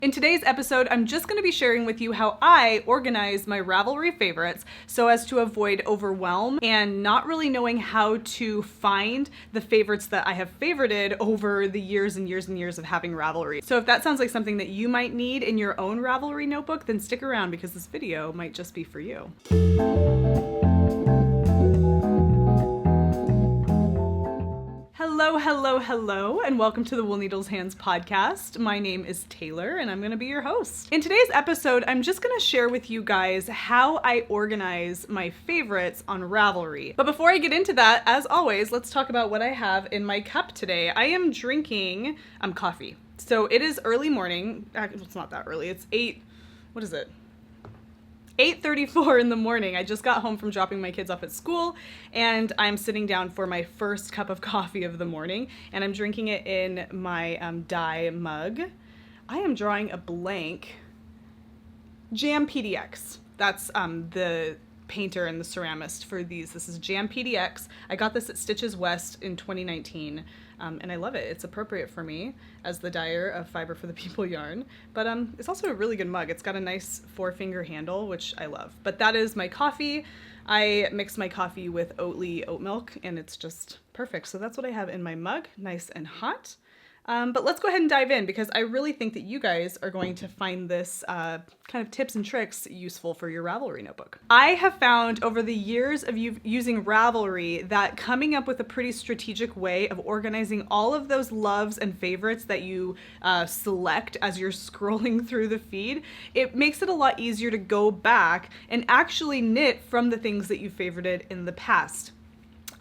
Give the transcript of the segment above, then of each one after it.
In today's episode, I'm just going to be sharing with you how I organize my Ravelry favorites so as to avoid overwhelm and not really knowing how to find the favorites that I have favorited over the years and years and years of having Ravelry. So if that sounds like something that you might need in your own Ravelry notebook, then stick around because this video might just be for you. Hello, and welcome to the Wool Needles Hands podcast. My name is Taylor, and I'm going to be your host. In today's episode, I'm just going to share with you guys how I organize my favorites on Ravelry. But before I get into that, as always, let's talk about what I have in my cup today. I am drinking coffee. So it is early morning. It's not that early. It's 8:34 in the morning. I just got home from dropping my kids off at school, and I'm sitting down for my first cup of coffee of the morning, and I'm drinking it in my dye mug. I am drawing a blank. Jam PDX. That's the painter and the ceramist for these. This is Jam PDX. I got this at Stitches West in 2019, and I love it. It's appropriate for me as the dyer of Fiber for the People yarn, but it's also a really good mug. It's got a nice 4-finger handle, which I love. But that is my coffee. I mix my coffee with Oatly oat milk, and it's just perfect. So that's what I have in my mug, nice and hot. But let's go ahead and dive in because I really think that you guys are going to find this kind of tips and tricks useful for your Ravelry notebook. I have found over the years of using Ravelry that coming up with a pretty strategic way of organizing all of those loves and favorites that you select as you're scrolling through the feed, it makes it a lot easier to go back and actually knit from the things that you favorited in the past.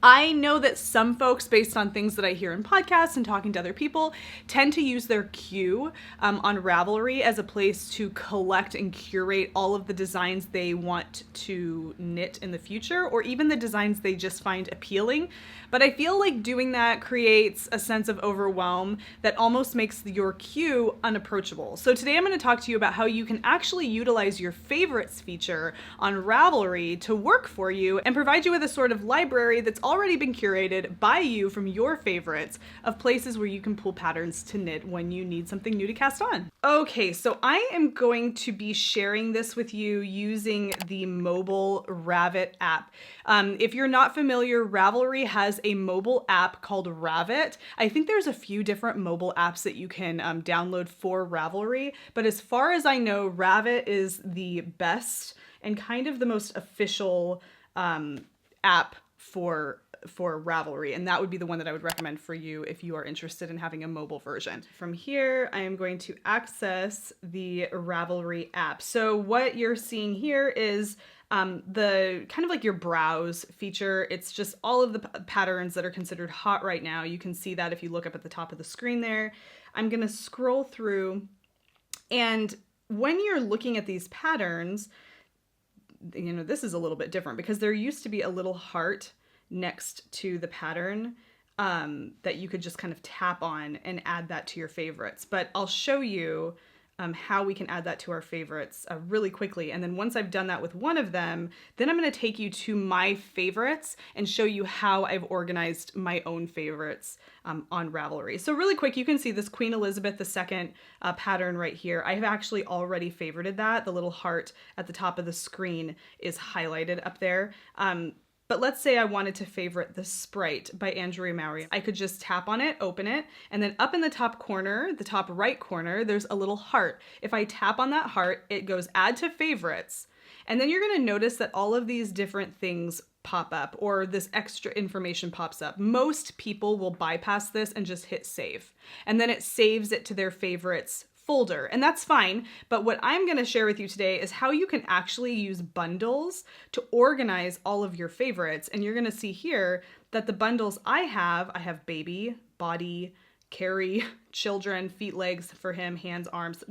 I know that some folks, based on things that I hear in podcasts and talking to other people, tend to use their queue on Ravelry as a place to collect and curate all of the designs they want to knit in the future, or even the designs they just find appealing. But I feel like doing that creates a sense of overwhelm that almost makes your queue unapproachable. So today I'm going to talk to you about how you can actually utilize your favorites feature on Ravelry to work for you and provide you with a sort of library that's already been curated by you from your favorites of places where you can pull patterns to knit when you need something new to cast on. Okay, so I am going to be sharing this with you using the mobile Ravit app. If you're not familiar, Ravelry has a mobile app called Ravit. I think there's a few different mobile apps that you can download for Ravelry, but as far as I know, Ravit is the best and kind of the most official app for Ravelry, and that would be the one that I would recommend for you if you are interested in having a mobile version. From here, I am going to access the Ravelry app. So what you're seeing here is the kind of like your browse feature. It's just all of the patterns that are considered hot right now. You can see that if you look up at the top of the screen there. I'm going to scroll through, and when you're looking at these patterns, you know, this is a little bit different because there used to be a little heart next to the pattern that you could just kind of tap on and add that to your favorites. But I'll show you how we can add that to our favorites really quickly. And then once I've done that with one of them, then I'm going to take you to my favorites and show you how I've organized my own favorites on Ravelry. So really quick, you can see this Queen Elizabeth II pattern right here. I have actually already favorited that. The little heart at the top of the screen is highlighted up there. But let's say I wanted to favorite The Sprite by Andrea Mowry. I could just tap on it, open it, and then up in the top corner, the top right corner, there's a little heart. If I tap on that heart, it goes add to favorites. And then you're gonna notice that all of these different things pop up, or this extra information pops up. Most people will bypass this and just hit save. And then it saves it to their favorites folder, and that's fine. But what I'm going to share with you today is how you can actually use bundles to organize all of your favorites. And you're going to see here that the bundles I have baby, body, carry, children, feet, legs for him, hands, arms,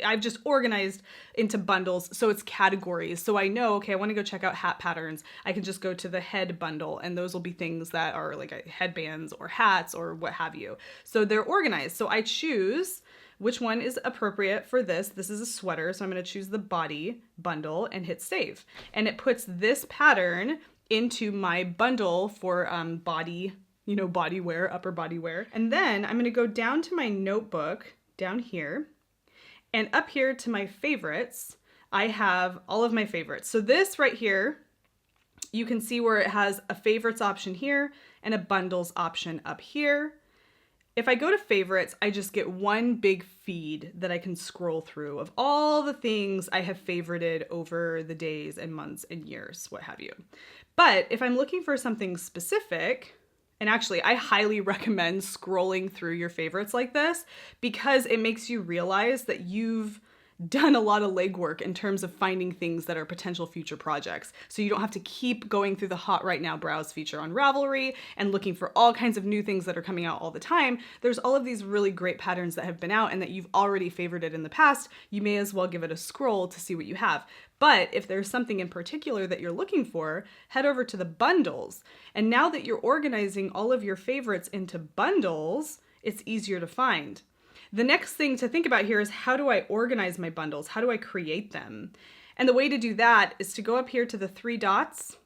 I've just organized into bundles. So it's categories. So I know, okay, I want to go check out hat patterns. I can just go to the head bundle, and those will be things that are like headbands or hats or what have you. So they're organized. So I choose which one is appropriate for this. This is a sweater, so I'm going to choose the body bundle and hit save. And it puts this pattern into my bundle for body, body wear, upper body wear. And then I'm going to go down to my notebook down here, And up here to my favorites, I have all of my favorites. So this right here, you can see where it has a favorites option here and a bundles option up here. If I go to favorites, I just get one big feed that I can scroll through of all the things I have favorited over the days and months and years, what have you. But if I'm looking for something specific, and actually I highly recommend scrolling through your favorites like this because it makes you realize that you've done a lot of legwork in terms of finding things that are potential future projects. So you don't have to keep going through the hot right now browse feature on Ravelry and looking for all kinds of new things that are coming out all the time. There's all of these really great patterns that have been out and that you've already favorited in the past. You may as well give it a scroll to see what you have. But if there's something in particular that you're looking for, head over to the bundles. And now that you're organizing all of your favorites into bundles, it's easier to find. The next thing to think about here is, how do I organize my bundles? How do I create them? And the way to do that is to go up here to the three dots,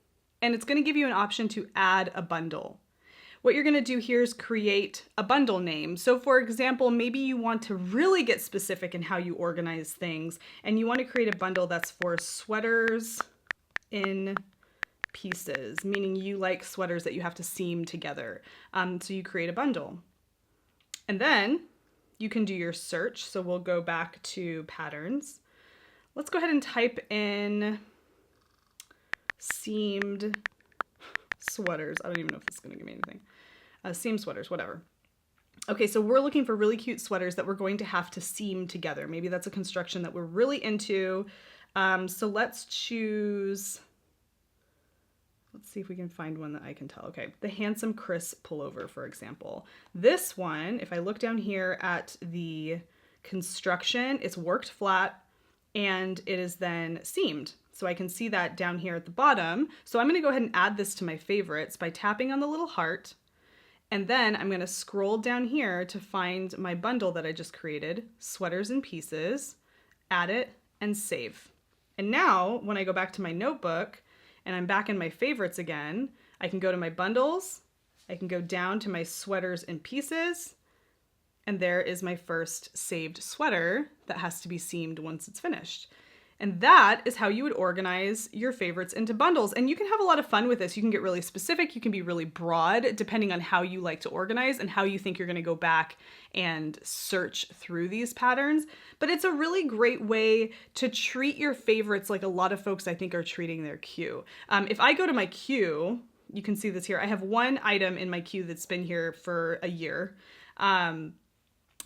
and it's going to give you an option to add a bundle. What you're going to do here is create a bundle name. So for example, maybe you want to really get specific in how you organize things, and you want to create a bundle that's for sweaters in pieces, meaning you like sweaters that you have to seam together. So you create a bundle. And then you can do your search. So we'll go back to patterns. Let's go ahead and type in seamed sweaters. I don't even know if this is going to give me anything. Seam sweaters, whatever. Okay, so we're looking for really cute sweaters that we're going to have to seam together. Maybe that's a construction that we're really into. So let's choose, let's see if we can find one that I can tell. Okay, the Handsome Chris pullover, for example. This one, if I look down here at the construction, it's worked flat and it is then seamed. So I can see that down here at the bottom. So I'm gonna go ahead and add this to my favorites by tapping on the little heart. And then I'm gonna scroll down here to find my bundle that I just created, sweaters in pieces, add it and save. And now when I go back to my notebook, and I'm back in my favorites again, I can go to my bundles, I can go down to my sweaters in pieces, and there is my first saved sweater that has to be seamed once it's finished. And that is how you would organize your favorites into bundles. And you can have a lot of fun with this. You can get really specific, you can be really broad, depending on how you like to organize and how you think you're gonna go back and search through these patterns. But it's a really great way to treat your favorites like a lot of folks I think are treating their queue. If I go to my queue, you can see this here, I have one item in my queue that's been here for a year.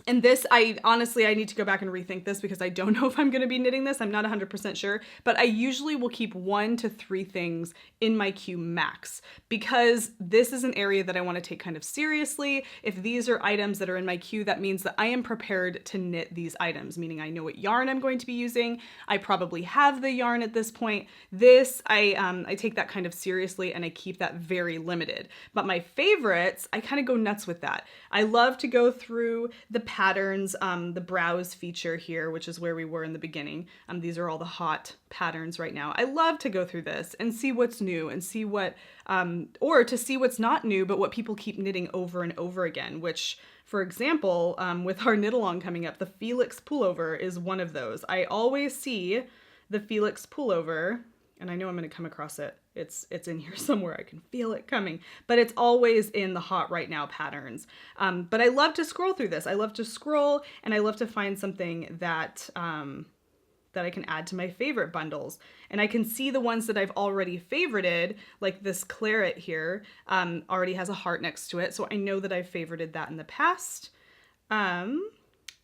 And this, I need to go back and rethink this because I don't know if I'm going to be knitting this. I'm not 100% sure, but I usually will keep 1 to 3 things in my queue max because this is an area that I want to take kind of seriously. If these are items that are in my queue, that means that I am prepared to knit these items, meaning I know what yarn I'm going to be using. I probably have the yarn at this point. This, I take that kind of seriously and I keep that very limited. But my favorites, I kind of go nuts with that. I love to go through the patterns, the browse feature here, which is where we were in the beginning. These are all the hot patterns right now. I love to go through this and see what's new and see what, or to see what's not new, but what people keep knitting over and over again, which, for example, with our knit along coming up, the Felix pullover is one of those. I always see the Felix pullover, and I know I'm going to come across it. It's in here somewhere. I can feel it coming, but it's always in the hot right now patterns. But I love to scroll through this. I love to scroll and I love to find something that, that I can add to my favorite bundles. And I can see the ones that I've already favorited, like this claret here, already has a heart next to it. So I know that I've favorited that in the past. And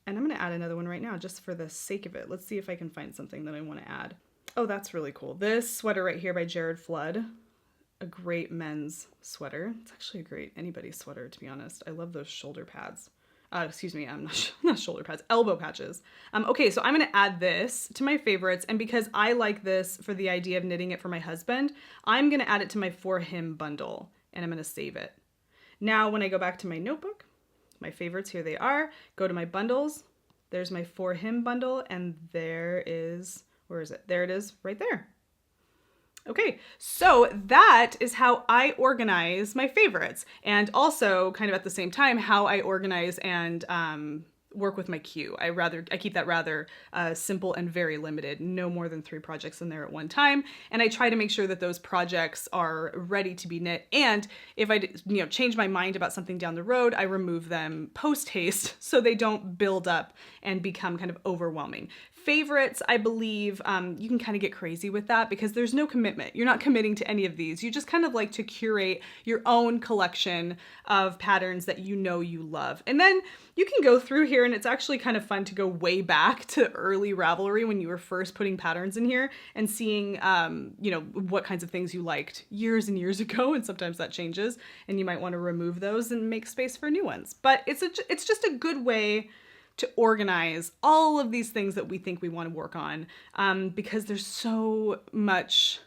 I'm going to add another one right now just for the sake of it. Let's see if I can find something that I want to add. Oh, that's really cool. This sweater right here by Jared Flood, a great men's sweater. It's actually a great anybody's sweater, to be honest. I love those shoulder pads. Excuse me, I'm not shoulder pads, elbow patches. Okay, so I'm gonna add this to my favorites, and because I like this for the idea of knitting it for my husband, I'm gonna add it to my For Him bundle, and I'm gonna save it. Now, when I go back to my notebook, my favorites, here they are, go to my bundles, there's my For Him bundle, and there is, where is it? There it is, right there. Okay, so that is how I organize my favorites, and also kind of at the same time how I organize and work with my queue. I keep that rather simple and very limited, no more than 3 projects in there at one time. And I try to make sure that those projects are ready to be knit. And if I change my mind about something down the road, I remove them post haste so they don't build up and become kind of overwhelming. Favorites, I believe you can kind of get crazy with that because there's no commitment. You're not committing to any of these. You just kind of like to curate your own collection of patterns that you know you love. And then you can go through here, and it's actually kind of fun to go way back to early Ravelry when you were first putting patterns in here and seeing, what kinds of things you liked years and years ago. And sometimes that changes, and you might want to remove those and make space for new ones. But it's just a good way to organize all of these things that we think we want to work on, because there's so much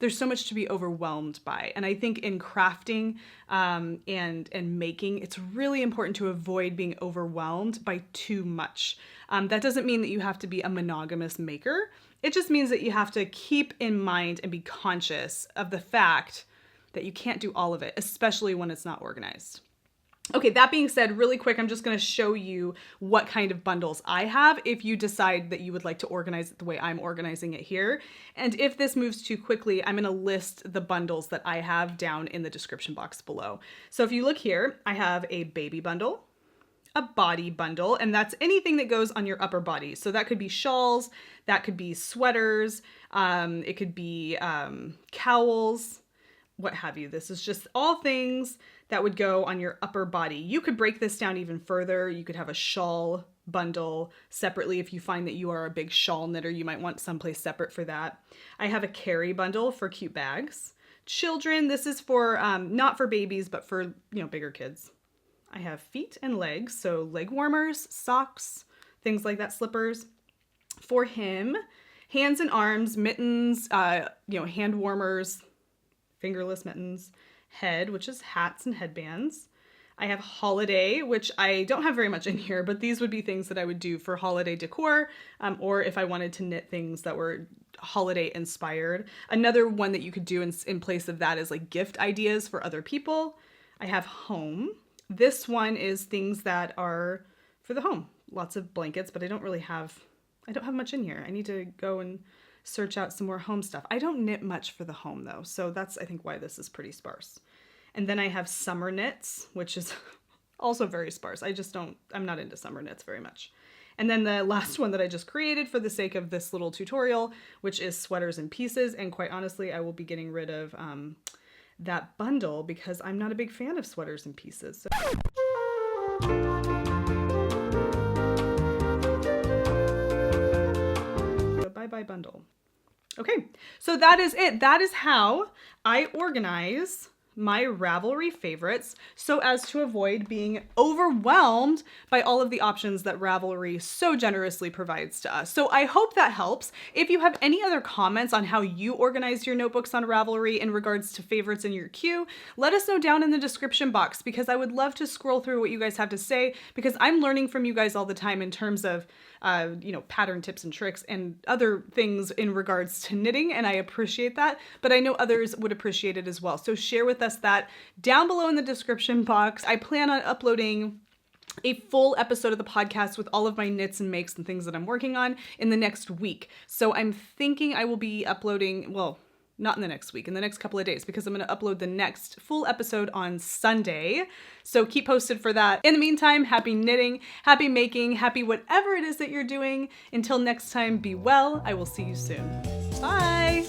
to be overwhelmed by. And I think in crafting and making, it's really important to avoid being overwhelmed by too much. That doesn't mean that you have to be a monogamous maker. It just means that you have to keep in mind and be conscious of the fact that you can't do all of it, especially when it's not organized. Okay, that being said, really quick, I'm just going to show you what kind of bundles I have if you decide that you would like to organize it the way I'm organizing it here. And if this moves too quickly, I'm going to list the bundles that I have down in the description box below. So if you look here, I have a baby bundle, a body bundle, and that's anything that goes on your upper body. So that could be shawls, that could be sweaters, it could be cowls, what have you. This is just all things that would go on your upper body. You could break this down even further. You could have a shawl bundle separately. If you find that you are a big shawl knitter, you might want someplace separate for that. I have a carry bundle for cute bags. Children, this is for, not for babies, but for, bigger kids. I have feet and legs, so leg warmers, socks, things like that, slippers. For him, hands and arms, mittens, hand warmers, fingerless mittens. Head, which is hats and headbands. I have holiday, which I don't have very much in here, but these would be things that I would do for holiday decor, or if I wanted to knit things that were holiday inspired. Another one that you could do in place of that is like gift ideas for other people. I have home. This one is things that are for the home. Lots of blankets, but I don't have much in here. I need to go and search out some more home stuff. I don't knit much for the home though, so that's I think why this is pretty sparse. And then I have summer knits, which is also very sparse. I'm not into summer knits very much. And then the last one that I just created for the sake of this little tutorial, which is sweaters and pieces. And quite honestly, I will be getting rid of that bundle because I'm not a big fan of sweaters and pieces. Bye bundle. Okay, so that is it. That is how I organize my Ravelry favorites so as to avoid being overwhelmed by all of the options that Ravelry so generously provides to us. So I hope that helps. If you have any other comments on how you organize your notebooks on Ravelry in regards to favorites in your queue, let us know down in the description box because I would love to scroll through what you guys have to say because I'm learning from you guys all the time in terms of pattern tips and tricks and other things in regards to knitting, and I appreciate that, but I know others would appreciate it as well. So share with us that down below in the description box. I plan on uploading a full episode of the podcast with all of my knits and makes and things that I'm working on in the next week. So I'm thinking I will be uploading, well, not in the next week, in the next couple of days, because I'm going to upload the next full episode on Sunday. So keep posted for that. In the meantime, happy knitting, happy making, happy whatever it is that you're doing. Until next time, be well. I will see you soon. Bye.